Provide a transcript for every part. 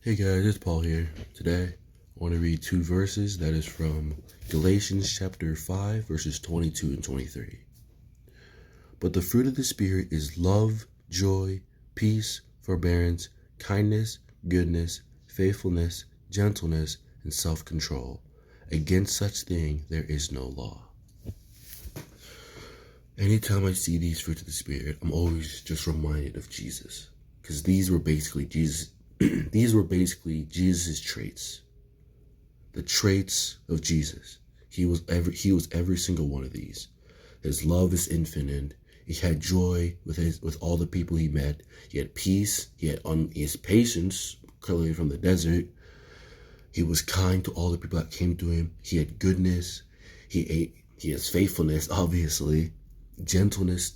Hey guys, it's Paul here. Today, I want to read two verses that is from Galatians chapter 5, verses 22 and 23. But the fruit of the Spirit is love, joy, peace, forbearance, kindness, goodness, faithfulness, gentleness, and self-control. Against such thing there is no law. Anytime I see these fruits of the Spirit, I'm always just reminded of Jesus. Because these were basically Jesus' traits. The traits of Jesus. He was every single one of these. His love is infinite. He had joy with all the people he met. He had peace. He had his patience, clearly from the desert. He was kind to all the people that came to him. He had goodness. He has faithfulness, obviously. Gentleness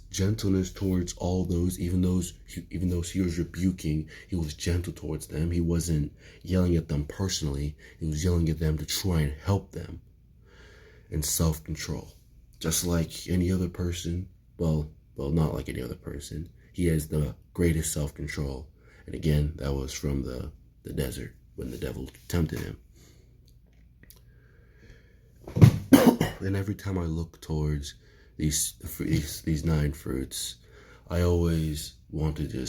towards all those, even those he was rebuking, he was gentle towards them. He wasn't yelling at them personally. He was yelling at them to try and help them. And self-control, just like any other person. Well, not like any other person. He has the greatest self-control. And again, that was from the desert when the devil tempted him. And every time I look towards these nine fruits, I always want to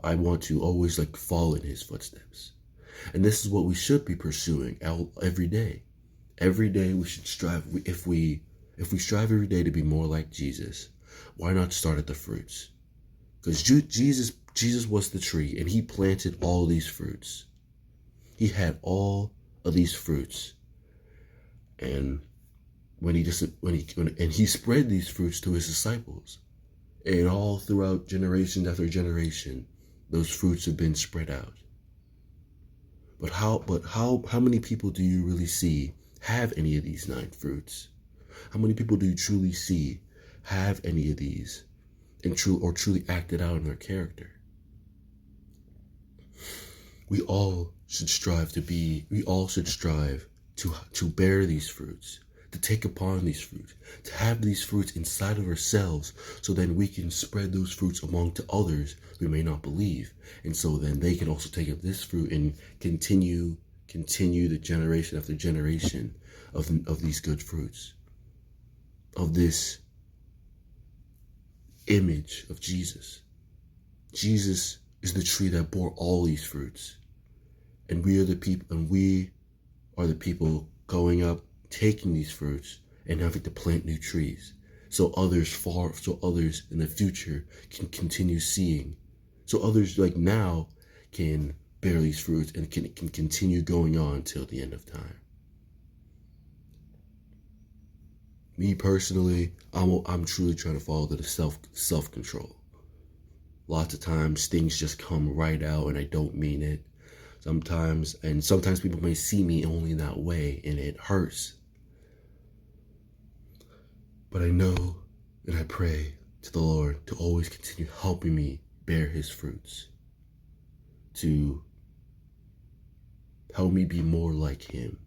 I want to always follow in his footsteps. And this is what we should be pursuing every day. Every day we should strive. If we strive every day to be more like Jesus, why not start at the fruits? Because Jesus was the tree, and he planted all these fruits. He had all of these fruits, and when he spread these fruits to his disciples, and all throughout generation after generation, those fruits have been spread out. But how many people do you really see have any of these nine fruits? How many people do you truly see have any of these and truly acted out in their character? We all should strive to bear these fruits, to take upon these fruits, to have these fruits inside of ourselves, so then we can spread those fruits among to others who may not believe. And so then they can also take up this fruit and continue the generation after generation of these good fruits, of this image of Jesus. Jesus is the tree that bore all these fruits. And we are the people going up, taking these fruits and having to plant new trees, so others in the future can continue seeing, so others like now can bear these fruits and can continue going on till the end of time. Me personally, I'm truly trying to follow the self-control. Lots of times things just come right out and I don't mean it. Sometimes people may see me only in that way and it hurts. But I know and I pray to the Lord to always continue helping me bear his fruits, to help me be more like him.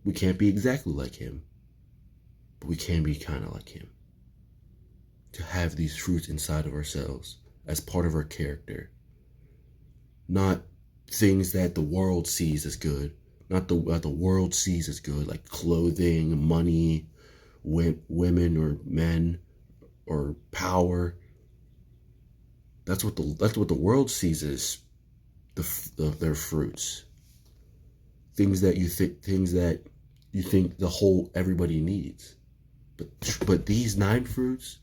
We can't be exactly like him, but we can be kind of like him. To have these fruits inside of ourselves as part of our character. Not things that the world sees as good. Not what the world sees as good, like clothing, money, women or men, or power. That's what the world sees as their fruits. Things that you think everybody needs. But these nine fruits,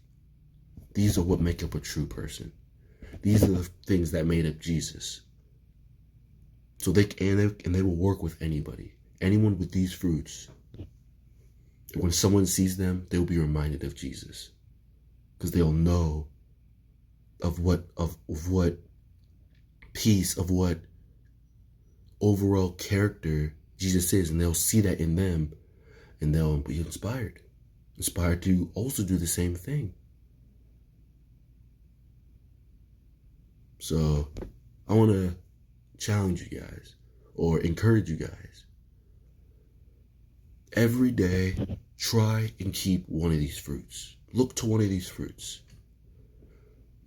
these are what make up a true person. These are the things that made up Jesus. So they will work with anyone with these fruits. When someone sees them, they'll be reminded of Jesus, because they'll know of what peace, of what overall character Jesus is, and they'll see that in them, and they'll be inspired to also do the same thing. So I want to challenge you guys, or encourage you guys. Every day, try and keep one of these fruits. Look to one of these fruits.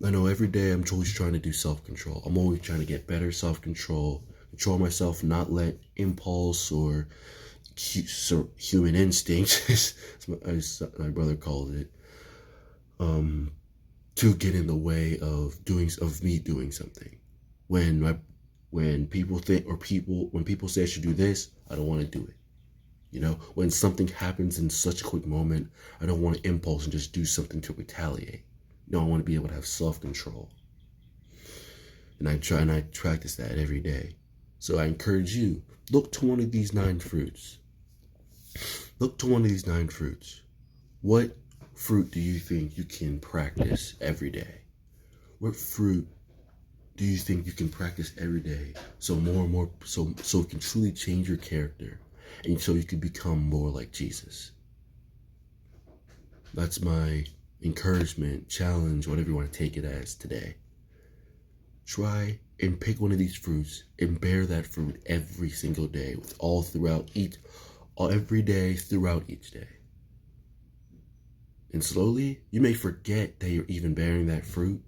I know every day I'm always trying to do self-control. I'm always trying to get better self-control, control myself, not let impulse or human instinct, as my brother calls it, to get in the way of me doing something. When people think when people say I should do this, I don't want to do it. You know, when something happens in such a quick moment, I don't want to impulse and just do something to retaliate. No, I want to be able to have self-control. And I practice that every day. So I encourage you, look to one of these 9 fruits. Look to one of these 9 fruits. What fruit do you think you can practice every day? What fruit do you think you can practice every day so more and more so it can truly change your character and so you can become more like Jesus? That's my encouragement, challenge, whatever you want to take it as today. Try and pick one of these fruits and bear that fruit every single day, every day throughout each day. And slowly, you may forget that you're even bearing that fruit.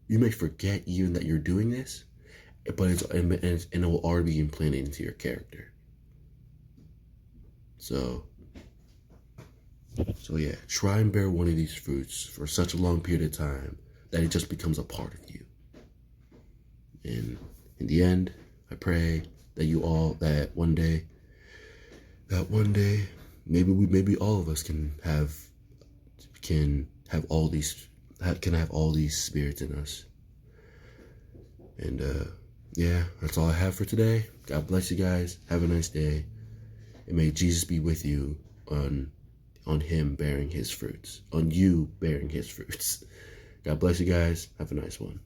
You may forget even that you're doing this, but it will already be implanted into your character. So yeah, try and bear one of these fruits for such a long period of time that it just becomes a part of you. And in the end, I pray that one day, maybe all of us can have all these spirits in us. And yeah, that's all I have for today. God bless you guys. Have a nice day. And may Jesus be with you on him bearing his fruits, on you bearing his fruits. God bless you guys. Have a nice one.